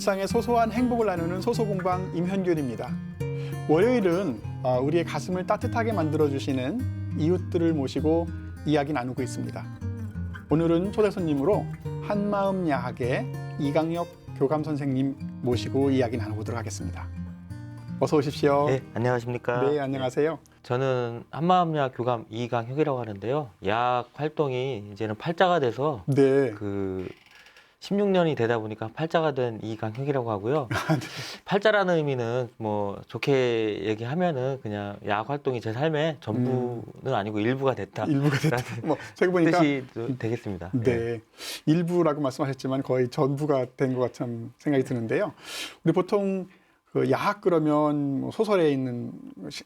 일상의 소소한 행복을 나누는 소소공방 임현균입니다. 월요일은 우리의 가슴을 따뜻하게 만들어주시는 이웃들을 모시고 이야기 나누고 있습니다. 오늘은 초대 손님으로 한마음 야학의 이강혁 교감 선생님 모시고 이야기 나눠보도록 하겠습니다. 어서 오십시오. 네, 안녕하십니까. 네, 안녕하세요. 저는 한마음야학 교감 이강혁이라고 하는데요. 야학 활동이 이제는 팔자가 돼서 네. 16년이 되다 보니까 팔자가 된 이강혁이라고 하고요. 팔자라는 의미는 뭐 좋게 얘기하면은 그냥 야학 활동이 제 삶의 전부는 아니고 일부가 됐다. 일부가 됐다. 뭐 제가 보니까 뜻이 되겠습니다. 네, 일부라고 말씀하셨지만 거의 전부가 된 것 같은 생각이 드는데요. 우리 보통 그 야학 그러면 뭐 소설에 있는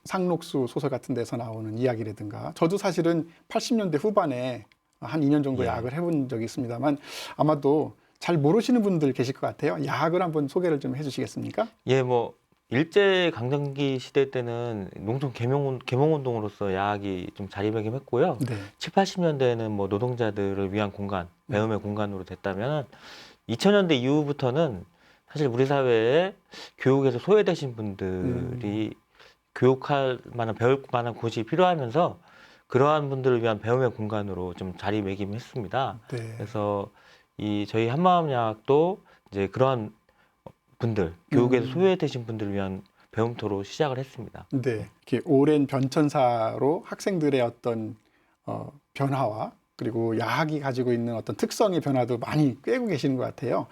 상록수 소설 같은 데서 나오는 이야기라든가, 저도 사실은 80년대 후반에 한 2년 정도 야학을 해본 적이 있습니다만 아마도 잘 모르시는 분들 계실 것 같아요. 야학을 한번 소개를 좀 해주시겠습니까? 예, 뭐 일제 강점기 시대 때는 농촌 계몽운동으로서 야학이 좀 자리매김했고요. 네. 7, 80년대에는 뭐 노동자들을 위한 공간, 배움의 공간으로 됐다면 2000년대 이후부터는 사실 우리 사회에 교육에서 소외되신 분들이 교육할 만한, 배울 만한 곳이 필요하면서 그러한 분들을 위한 배움의 공간으로 좀 자리매김했습니다. 네. 그래서 저희 한마음야학도 이제 그러한 분들, 교육에서 소외되신 분들을 위한 배움터로 시작을 했습니다. 네. 이렇게 오랜 변천사로 학생들의 어떤 변화와 그리고 야학이 가지고 있는 어떤 특성의 변화도 많이 꿰고 계시는 것 같아요.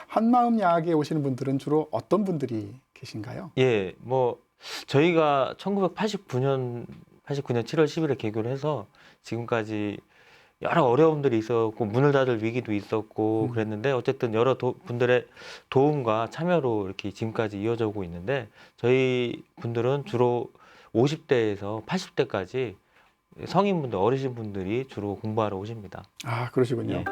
한마음 야학에 오시는 분들은 주로 어떤 분들이 계신가요? 예, 뭐 저희가 1989년 7월 10일에 개교를 해서 지금까지 여러 어려움들이 있었고 문을 닫을 위기도 있었고 그랬는데 어쨌든 여러 분들의 도움과 참여로 이렇게 지금까지 이어져 오고 있는데, 저희 분들은 주로 50대에서 80대까지 성인분들, 어르신 분들이 주로 공부하러 오십니다. 아, 그러시군요. 예.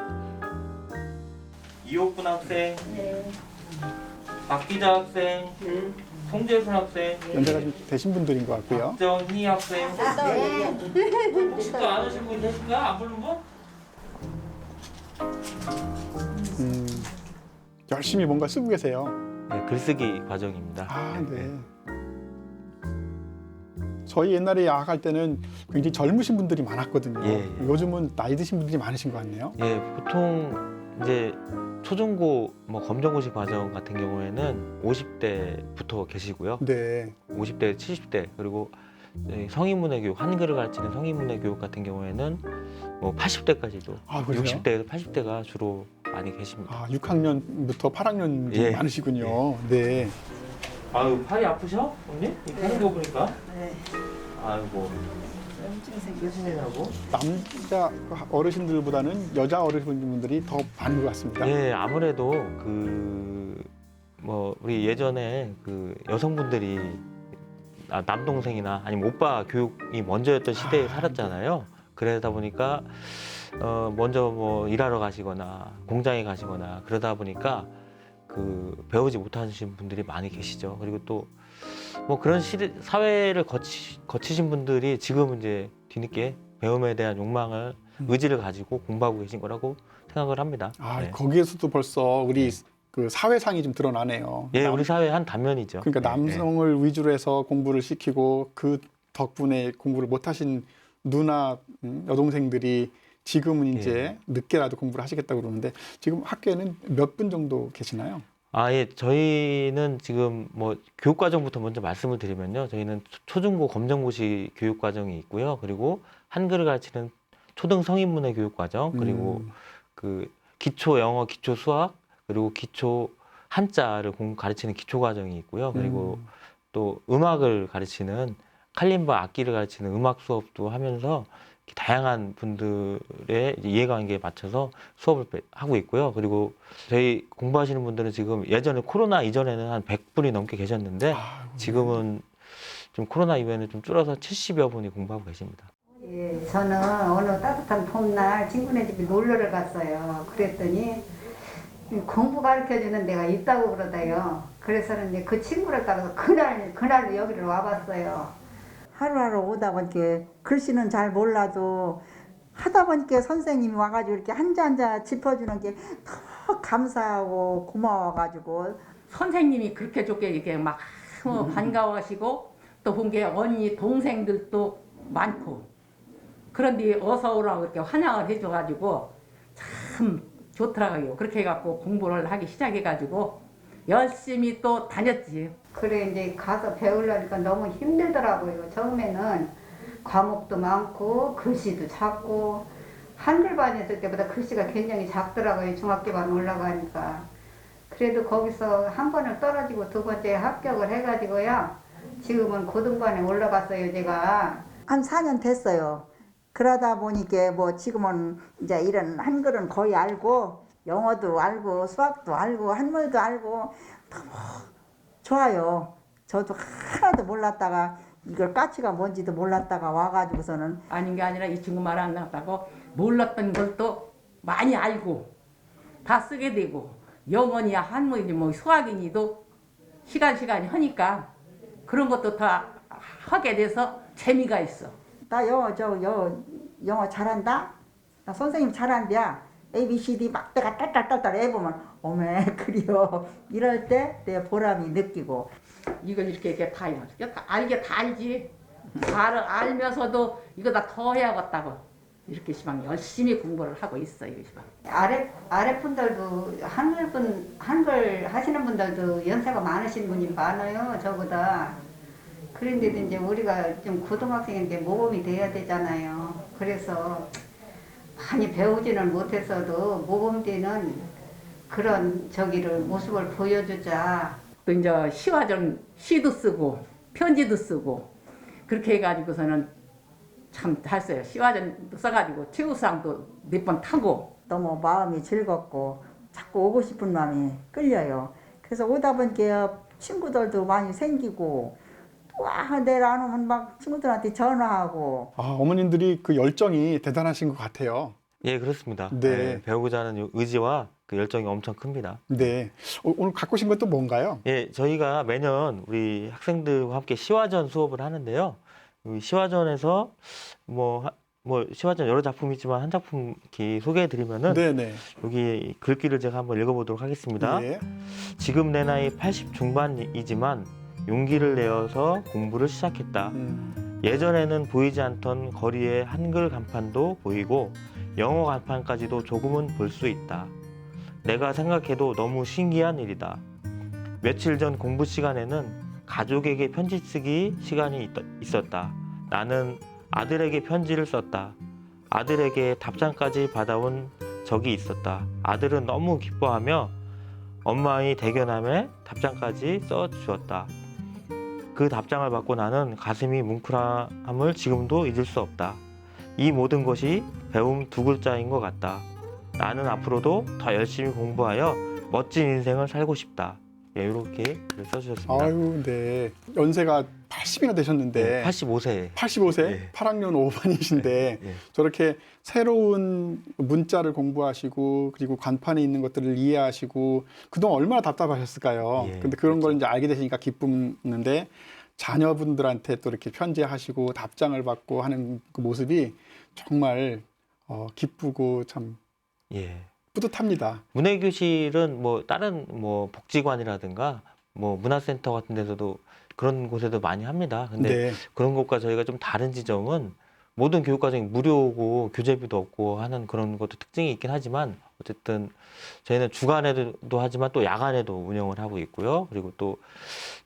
이옥분 학생, 네. 박기자 학생, 송재순 학생, 연세가 좀 되신 분들인 것 같고요. 박정희 학생. 혹시 또 안 오신 분 계신가? 안 부른 분? 열심히 뭔가 쓰고 계세요. 네, 글쓰기 과정입니다. 아, 네. 저희 옛날에 야학할 때는 굉장히 젊으신 분들이 많았거든요. 예. 요즘은 나이 드신 분들이 많으신 것 같네요. 예, 보통 이제 초중고 뭐 검정고시 과정 같은 경우에는 50대부터 계시고요. 네. 50대, 70대, 그리고 성인문예 교육, 한글을 가르치는 성인문예 교육 같은 경우에는 뭐 80대까지도, 아, 그래요? 60대에서 80대가 주로 많이 계십니다. 아, 6학년부터 8학년 예. 많으시군요. 네. 아유, 팔이 아프셔? 언니? 이렇게 하는 거 보니까. 네. 아이고, 염증 생겼어요. 교수님하고. 남자 어르신들보다는 여자 어르신분들이 더 많은 것 같습니다. 예, 아무래도 뭐 우리 예전에 여성분들이 남동생이나 아니면 오빠 교육이 먼저였던 시대에 살았잖아요. 그러다 보니까 먼저 뭐 일하러 가시거나 공장에 가시거나 그러다 보니까 배우지 못하신 분들이 많이 계시죠. 그리고 또 뭐 그런 사회를 거치신 분들이 지금 이제 뒤늦게 배움에 대한 욕망을, 의지를 가지고 공부하고 계신 거라고 생각을 합니다. 아, 네. 거기에서도 벌써 우리 그 사회상이 좀 드러나네요. 예, 우리 사회의 한 단면이죠. 그러니까 네, 남성을 위주로 해서 공부를 시키고 그 덕분에 공부를 못하신 누나, 여동생들이 지금은 이제 늦게라도 공부를 하시겠다고 그러는데, 지금 학교에는 몇 분 정도 계시나요? 아, 예, 저희는 지금 뭐 교육과정부터 먼저 말씀을 드리면요. 저희는 초중고 검정고시 교육과정이 있고요. 그리고 한글을 가르치는 초등 성인문예 교육과정, 그리고 기초 영어, 기초 수학, 그리고 기초 한자를 가르치는 기초과정이 있고요. 그리고 또 음악을 가르치는 칼림바 악기를 가르치는 음악 수업도 하면서 다양한 분들의 이해관계에 맞춰서 수업을 하고 있고요. 그리고 저희 공부하시는 분들은 지금 예전에 코로나 이전에는 한 100분이 넘게 계셨는데 지금은 좀 코로나 이후에는 좀 줄어서 70여 분이 공부하고 계십니다. 예, 저는 어느 따뜻한 봄날 친구네 집에 놀러를 갔어요. 그랬더니 공부 가르쳐주는 데가 있다고 그러다요. 그래서는 이제 그 친구를 따라서 그날로 여기를 와봤어요. 하루하루 오다 보니까 글씨는 잘 몰라도 하다 보니까 선생님이 와가지고 이렇게 한자 한자 짚어주는 게 더 감사하고 고마워가지고 선생님이 그렇게 좋게 이렇게 막 반가워하시고 또 본 게 언니 동생들도 많고 그런데 어서 오라고 이렇게 환영을 해줘가지고 참 좋더라고요. 그렇게 해갖고 공부를 하기 시작해가지고 열심히 또 다녔지. 그래 이제 가서 배우려니까 너무 힘들더라고요. 처음에는 과목도 많고 글씨도 작고 한글반 했을 때보다 글씨가 굉장히 작더라고요. 중학교반 올라가니까. 그래도 거기서 한 번을 떨어지고 두 번째 합격을 해가지고요. 지금은 고등반에 올라갔어요, 제가. 한 4년 됐어요. 그러다 보니까 뭐 지금은 이제 이런 한글은 거의 알고 영어도 알고 수학도 알고 한문도 알고 너무 좋아요. 저도 하나도 몰랐다가 이걸 까치가 뭔지도 몰랐다가 와가지고서는 아닌 게 아니라 이 친구 말 안 나왔다고 몰랐던 걸 또 많이 알고 다 쓰게 되고 영어냐 한문이니 뭐 수학이니도 시간이 하니까 그런 것도 다 하게 돼서 재미가 있어. 나 영어 잘한다. 나 선생님 잘한대야. A, B, C, D 막 내가 딸딸딸딸 해보면 어메 그려 이럴 때 내 보람이 느끼고 이걸 이렇게 다 알게 다 알지. 다 알면서도 이거 다 더 해야겠다고 이렇게 시방 열심히 공부를 하고 있어요. 시방. 아래 분들도 한글 하시는 분들도 연세가 많으신 분이 많아요, 저보다. 그런데도 이제 우리가 좀 고등학생인데 모범이 돼야 되잖아요. 그래서 많이 배우지는 못했어도 모범되는 그런 모습을 보여주자. 또 이제 시화전 시도 쓰고 편지도 쓰고 그렇게 해가지고서는 참 했어요. 시화전도 써가지고 최우수상도 몇 번 타고. 너무 마음이 즐겁고 자꾸 오고 싶은 마음이 끌려요. 그래서 오다 보니까 친구들도 많이 생기고 와 내일 안 오면 막 친구들한테 전화하고 아, 어머님들이 그 열정이 대단하신 것 같아요. 예, 그렇습니다. 네. 예, 배우고자 하는 의지와 그 열정이 엄청 큽니다. 네. 오늘 갖고 오신 것도 뭔가요? 예, 저희가 매년 우리 학생들과 함께 시화전 수업을 하는데요. 이 시화전에서 뭐 시화전 여러 작품이 있지만 한 작품 이렇게 소개해 드리면은 네네. 여기 글귀를 제가 한번 읽어보도록 하겠습니다. 예. 지금 내 나이 80 중반이지만 용기를 내어서 공부를 시작했다. 예전에는 보이지 않던 거리에 한글 간판도 보이고 영어 간판까지도 조금은 볼 수 있다. 내가 생각해도 너무 신기한 일이다. 며칠 전 공부 시간에는 가족에게 편지 쓰기 시간이 있었다. 나는 아들에게 편지를 썼다. 아들에게 답장까지 받아온 적이 있었다. 아들은 너무 기뻐하며 엄마의 대견함에 답장까지 써주었다. 그 답장을 받고 나는 가슴이 뭉클함을 지금도 잊을 수 없다. 이 모든 것이 배움 두 글자인 것 같다. 나는 앞으로도 더 열심히 공부하여 멋진 인생을 살고 싶다. 예, 이렇게 글을 써주셨습니다. 아유, 네. 연세가 80이나 되셨는데. 85세. 85세, 예. 8학년 5반이신데 예. 저렇게 새로운 문자를 공부하시고 그리고 간판에 있는 것들을 이해하시고 그동안 얼마나 답답하셨을까요? 예, 근데 그런 그렇죠. 걸 이제 알게 되시니까 기쁘는데 자녀분들한테 또 이렇게 편지하시고 답장을 받고 하는 그 모습이 정말 기쁘고 참 예. 뿌듯합니다. 문해교실은 뭐 다른 뭐 복지관이라든가 뭐 문화센터 같은 데서도 그런 곳에도 많이 합니다. 근데 네. 그런 것과 저희가 좀 다른 지점은 모든 교육과정이 무료고 교재비도 없고 하는 그런 것도 특징이 있긴 하지만 어쨌든 저희는 주간에도 하지만 또 야간에도 운영을 하고 있고요. 그리고 또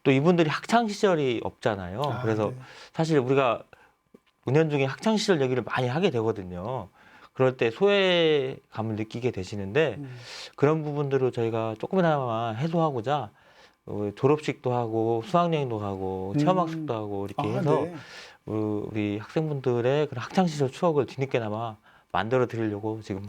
이분들이 학창 시절이 없잖아요. 아, 그래서 네. 사실 우리가 은연중에 학창 시절 얘기를 많이 하게 되거든요. 그럴 때 소외감을 느끼게 되시는데 그런 부분들을 저희가 조금이나마 해소하고자 졸업식도 하고 수학여행도 하고 체험학습도 하고 이렇게 아, 해서 네. 우리 학생분들의 그런 학창 시절 추억을 뒤늦게나마 만들어 드리려고 지금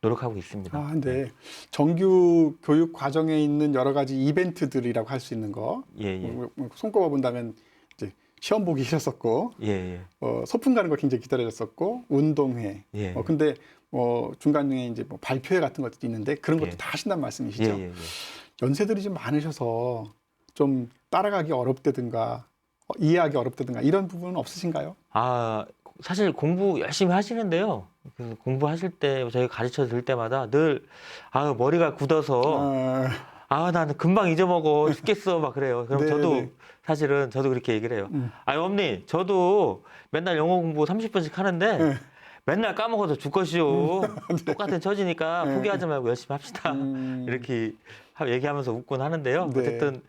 노력하고 있습니다. 아, 네. 정규 교육 과정에 있는 여러 가지 이벤트들이라고 할 수 있는 거. 예, 예. 손꼽아 본다면 이제 시험 보기 싫었었고, 예, 예. 소풍 가는 거 굉장히 기다렸었고, 운동회. 예. 근데 중간중에 이제 뭐 발표회 같은 것도 있는데 그런 것도 예. 다 하신다는 말씀이시죠? 예, 예, 예. 연세들이 좀 많으셔서 좀 따라가기 어렵다든가 이해하기 어렵다든가 이런 부분은 없으신가요? 아, 사실 공부 열심히 하시는데요. 공부하실 때 저희가 가르쳐 드릴 때마다 늘 머리가 굳어서 아, 나는 금방 잊어먹어 죽겠어 막 그래요. 그럼 네, 저도 네. 사실은 저도 그렇게 얘기를 해요. 음. 아, 어머니, 저도 맨날 영어 공부 30분씩 하는데 네. 맨날 까먹어서 죽것이요. 똑같은 처지니까 네. 포기하지 말고 열심히 합시다. 이렇게 얘기하면서 웃곤 하는데요. 네. 어쨌든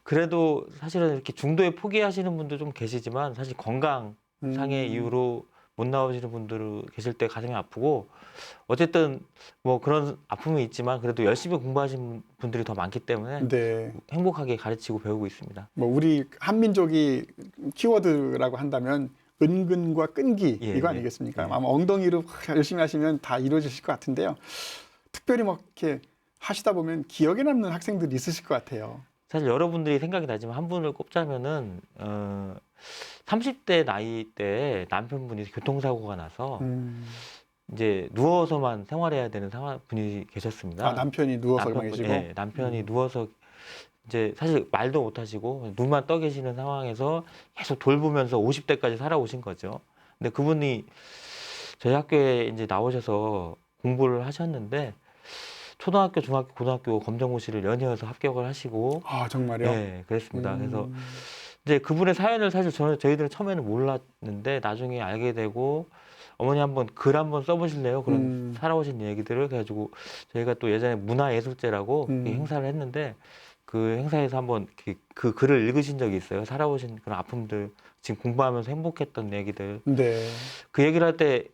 그래도 사실은 이렇게 중도에 포기하시는 분도 좀 계시지만 사실 건강상의 이유로 못 나오시는 분들 계실 때 가슴이 아프고 어쨌든 뭐 그런 아픔이 있지만 그래도 열심히 공부하신 분들이 더 많기 때문에 네. 행복하게 가르치고 배우고 있습니다. 뭐 우리 한민족이 키워드라고 한다면 은근과 끈기 예, 이거 예. 아니겠습니까? 예. 아마 엉덩이로 열심히 하시면 다 이루어지실 것 같은데요. 특별히 막 이렇게 하시다 보면 기억에 남는 학생들이 있으실 것 같아요. 사실 여러분들이 생각이 나지만 한 분을 꼽자면은 30대 나이 때 남편분이 교통사고가 나서 이제 누워서만 생활해야 되는 분이 계셨습니다. 아, 남편이 누워서 계시고. 네, 남편이 누워서 이제 사실 말도 못 하시고 눈만 떠 계시는 상황에서 계속 돌보면서 50대까지 살아오신 거죠. 근데 그분이 저희 학교에 이제 나오셔서 공부를 하셨는데 초등학교, 중학교, 고등학교 검정고시를 연이어서 합격을 하시고 아, 정말요? 네, 그랬습니다. 그래서 이제 그분의 사연을 사실 저희들은 처음에는 몰랐는데 나중에 알게 되고 어머니 한번 글 한번 써보실래요? 그런 살아오신 얘기들을 그래가지고 저희가 또 예전에 문화예술제라고 이 행사를 했는데 그 행사에서 한번 그 글을 읽으신 적이 있어요. 살아오신 그런 아픔들, 지금 공부하면서 행복했던 얘기들. 네. 그 얘기를 할 때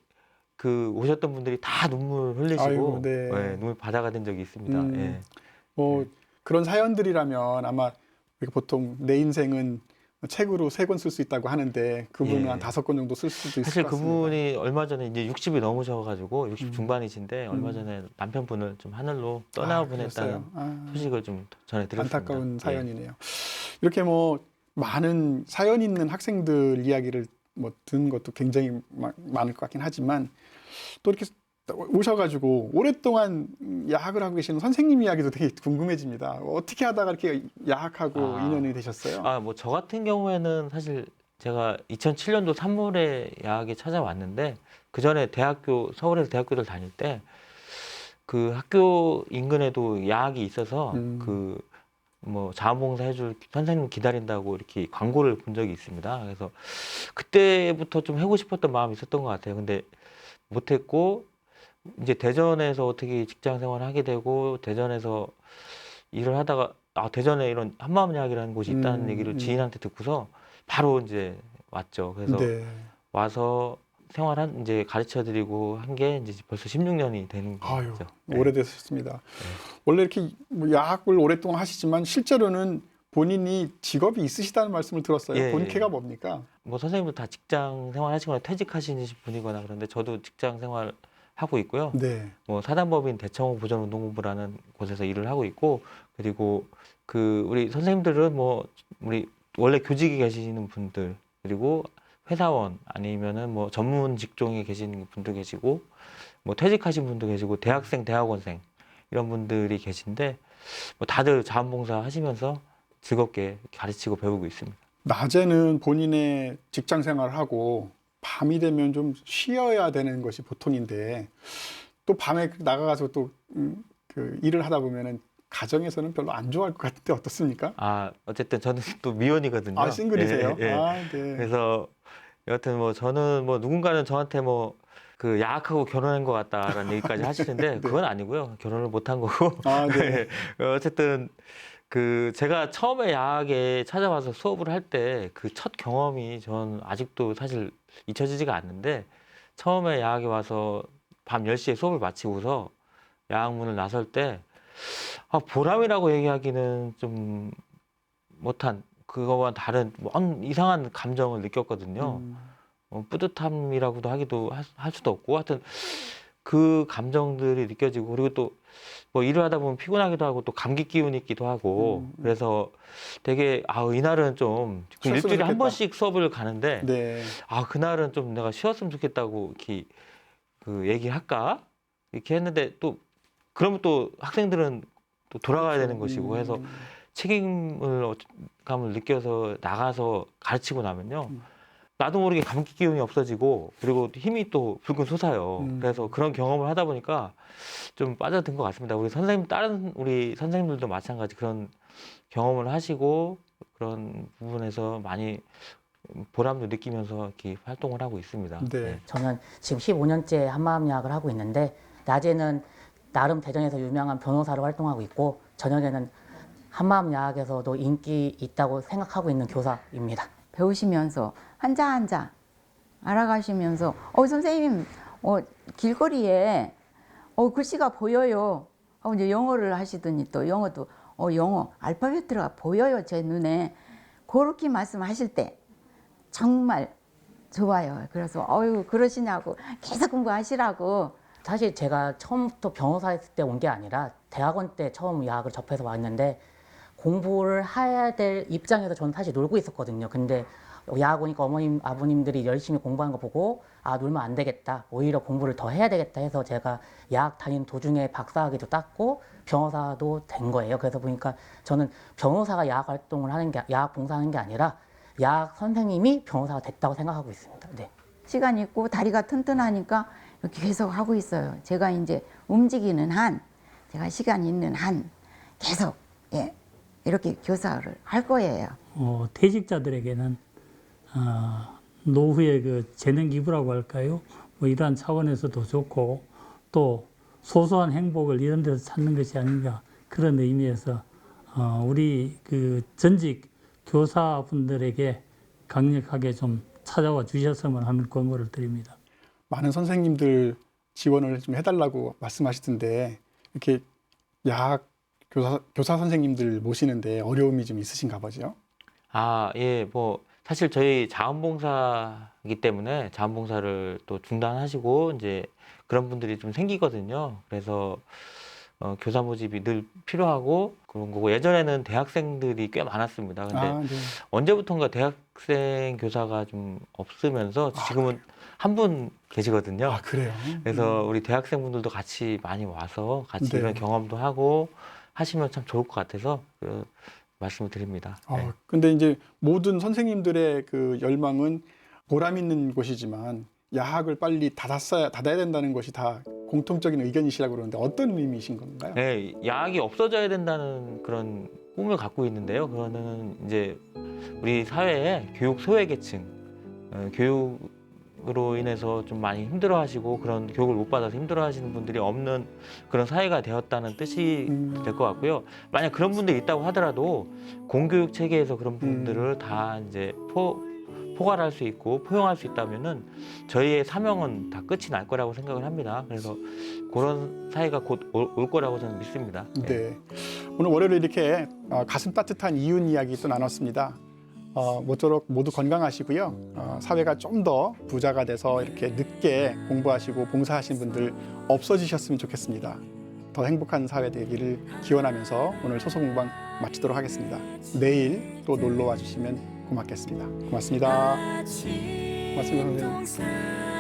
그 오셨던 분들이 다 눈물 흘리시고 아이고, 네. 네, 눈물 바다가 된 적이 있습니다. 예. 뭐 그런 사연들이라면 아마 우리가 보통 내 인생은 책으로 3권 쓸 수 있다고 하는데 그분은 예. 한 5권 정도 쓸 수도 있을 사실 것 같습니다. 그분이 얼마 전에 이제 60이 넘으셔가지고 60 중반이신데 얼마 전에 남편분을 좀 하늘로 떠나보냈다는 그랬어요. 소식을 좀 전해드렸습니다. 안타까운 예. 사연이네요. 이렇게 뭐 많은 사연 있는 학생들 이야기를 뭐 듣는 것도 굉장히 많을 것 같긴 하지만 또 이렇게 오셔가지고 오랫동안 야학을 하고 계시는 선생님 이야기도 되게 궁금해집니다. 어떻게 하다가 이렇게 야학하고 인연이 되셨어요? 아, 뭐 저 같은 경우에는 사실 제가 2007년도 3월에 야학에 찾아왔는데 그 전에 서울에서 대학교를 다닐 때 그 학교 인근에도 야학이 있어서 그 뭐 자원봉사 해줄 선생님 기다린다고 이렇게 광고를 본 적이 있습니다. 그래서 그때부터 좀 하고 싶었던 마음이 있었던 것 같아요. 근데 못했고 이제 대전에서 어떻게 직장 생활을 하게 되고 대전에서 일을 하다가 대전에 이런 한마음야학이라는 곳이 있다는 얘기를 지인한테 듣고서 바로 이제 왔죠. 그래서 네. 와서 이제 가르쳐드리고 한 게 이제 벌써 16년이 되는 아유, 거죠. 네. 오래되셨습니다. 원래 이렇게 뭐 야학을 오랫동안 하시지만 실제로는 본인이 직업이 있으시다는 말씀을 들었어요. 예, 본캐가 예. 뭡니까? 뭐 선생님도 다 직장 생활 하시거나 퇴직하시는 분이거나 그런데 저도 직장 생활 하고 있고요. 네. 뭐 사단법인 대청호 보전운동본부라는 곳에서 일을 하고 있고 그리고 우리 선생님들은 뭐 우리 원래 교직에 계시는 분들 그리고 회사원 아니면은 뭐 전문 직종에 계시는 분도 계시고 뭐 퇴직하신 분도 계시고 대학생, 대학원생 이런 분들이 계신데 뭐 다들 자원봉사 하시면서 즐겁게 가르치고 배우고 있습니다. 낮에는 본인의 직장 생활을 하고 밤이 되면 좀 쉬어야 되는 것이 보통인데 또 밤에 나가서 또 그 일을 하다 보면은 가정에서는 별로 안 좋아할 것 같은데 어떻습니까? 어쨌든 저는 또 미혼이거든요. 아, 싱글이세요? 예, 예. 네. 그래서 여하튼 뭐 저는 뭐 누군가는 저한테 뭐 그 야학하고 결혼한 것 같다라는 얘기까지 하시는데 그건 아니고요. 결혼을 못한 거고. 네. 어쨌든 제가 처음에 야학에 찾아와서 수업을 할 때 그 첫 경험이 전 아직도 사실 잊혀지지가 않는데 처음에 야학에 와서 밤 10시에 수업을 마치고서 야학문을 나설 때 보람이라고 얘기하기는 좀 못한 그거와 다른 이상한 감정을 느꼈거든요. 뿌듯함이라고도 할 수도 없고 하여튼 그 감정들이 느껴지고 그리고 또 뭐 일을 하다 보면 피곤하기도 하고 또 감기 기운이 있기도 하고 그래서 되게 이날은 좀 일주일에 한 번씩 수업을 가는데 네. 그날은 좀 내가 쉬었으면 좋겠다고 이렇게 얘기할까 이렇게 했는데 또 그러면 또 학생들은 또 돌아가야 되는 것이고 해서 책임감을 느껴서 나가서 가르치고 나면요 나도 모르게 감기 기운이 없어지고 그리고 힘이 또 불끈 솟아요. 그래서 그런 경험을 하다 보니까 좀 빠져든 것 같습니다. 우리 선생님 다른 우리 선생님들도 마찬가지 그런 경험을 하시고 그런 부분에서 많이 보람도 느끼면서 이렇게 활동을 하고 있습니다. 네. 저는 지금 15년째 한마음야학을 하고 있는데 낮에는 나름 대전에서 유명한 변호사로 활동하고 있고 저녁에는 한마음야학에서도 인기 있다고 생각하고 있는 교사입니다. 배우시면서 한자 한자 알아가시면서 선생님 길거리에 글씨가 보여요. 이제 영어를 하시더니 또 영어도 영어 알파벳 보여요 제 눈에. 그렇게 말씀하실 때 정말 좋아요. 그래서 그러시냐고 계속 공부하시라고. 사실 제가 처음부터 변호사 했을 때 온 게 아니라 대학원 때 처음 야학을 접해서 왔는데 공부를 해야 될 입장에서 저는 사실 놀고 있었거든요. 근데 야학 오니까 어머님, 아버님들이 열심히 공부하는 거 보고 놀면 안 되겠다. 오히려 공부를 더 해야 되겠다 해서 제가 야학 다니는 도중에 박사학위도 땄고 변호사도 된 거예요. 그래서 보니까 저는 변호사가 야학 활동을 하는 게, 야학 봉사하는 게 아니라 야학 선생님이 변호사가 됐다고 생각하고 있습니다. 네. 시간 있고 다리가 튼튼하니까 이렇게 계속 하고 있어요. 제가 이제 움직이는 한, 제가 시간 있는 한 계속 이렇게 교사를 할 거예요. 퇴직자들에게는 노후의 그 재능 기부라고 할까요? 뭐 이러한 차원에서도 좋고 또 소소한 행복을 이런 데서 찾는 것이 아닌가 그런 의미에서 우리 그 전직 교사분들에게 강력하게 좀 찾아와 주셨으면 하는 권고를 드립니다. 많은 선생님들 지원을 좀 해달라고 말씀하시던데 이렇게 야학 교사 선생님들 모시는데 어려움이 좀 있으신가 보죠? 예, 뭐 사실 저희 자원봉사이기 때문에 자원봉사를 또 중단하시고 이제 그런 분들이 좀 생기거든요. 그래서 교사 모집이 늘 필요하고 그런 거고 예전에는 대학생들이 꽤 많았습니다. 근데 네. 언제부턴가 대학생 교사가 좀 없으면서 지금은 한 분 계시거든요. 그래요? 그래서 우리 대학생분들도 같이 많이 와서 같이 네. 이런 경험도 하고 하시면 참 좋을 것 같아서 말씀을 드립니다. 네. 근데 이제 모든 선생님들의 그 열망은 보람 있는 곳이지만 야학을 빨리 닫아야 된다는 것이 다 공통적인 의견이시라고 그러는데 어떤 의미이신 건가요? 네, 야학이 없어져야 된다는 그런 꿈을 갖고 있는데요. 그거는 이제 우리 사회의 교육 소외계층, 교육으로 인해서 좀 많이 힘들어하시고 그런 교육을 못 받아서 힘들어하시는 분들이 없는 그런 사회가 되었다는 뜻이 될 것 같고요. 만약 그런 분들이 있다고 하더라도 공교육 체계에서 그런 분들을 다 이제 포괄할 수 있고 포용할 수 있다면은 저희의 사명은 다 끝이 날 거라고 생각을 합니다. 그래서 그런 사회가 곧 올 거라고 저는 믿습니다. 네. 오늘 월요일 이렇게 가슴 따뜻한 이웃 이야기 또 나눴습니다. 모쪼록 모두 건강하시고요. 사회가 좀 더 부자가 돼서 이렇게 늦게 공부하시고 봉사하신 분들 없어지셨으면 좋겠습니다. 더 행복한 사회 되기를 기원하면서 오늘 소소공방 마치도록 하겠습니다. 내일 또 놀러 와주시면 고맙겠습니다. 고맙습니다. 고맙습니다, 선생님.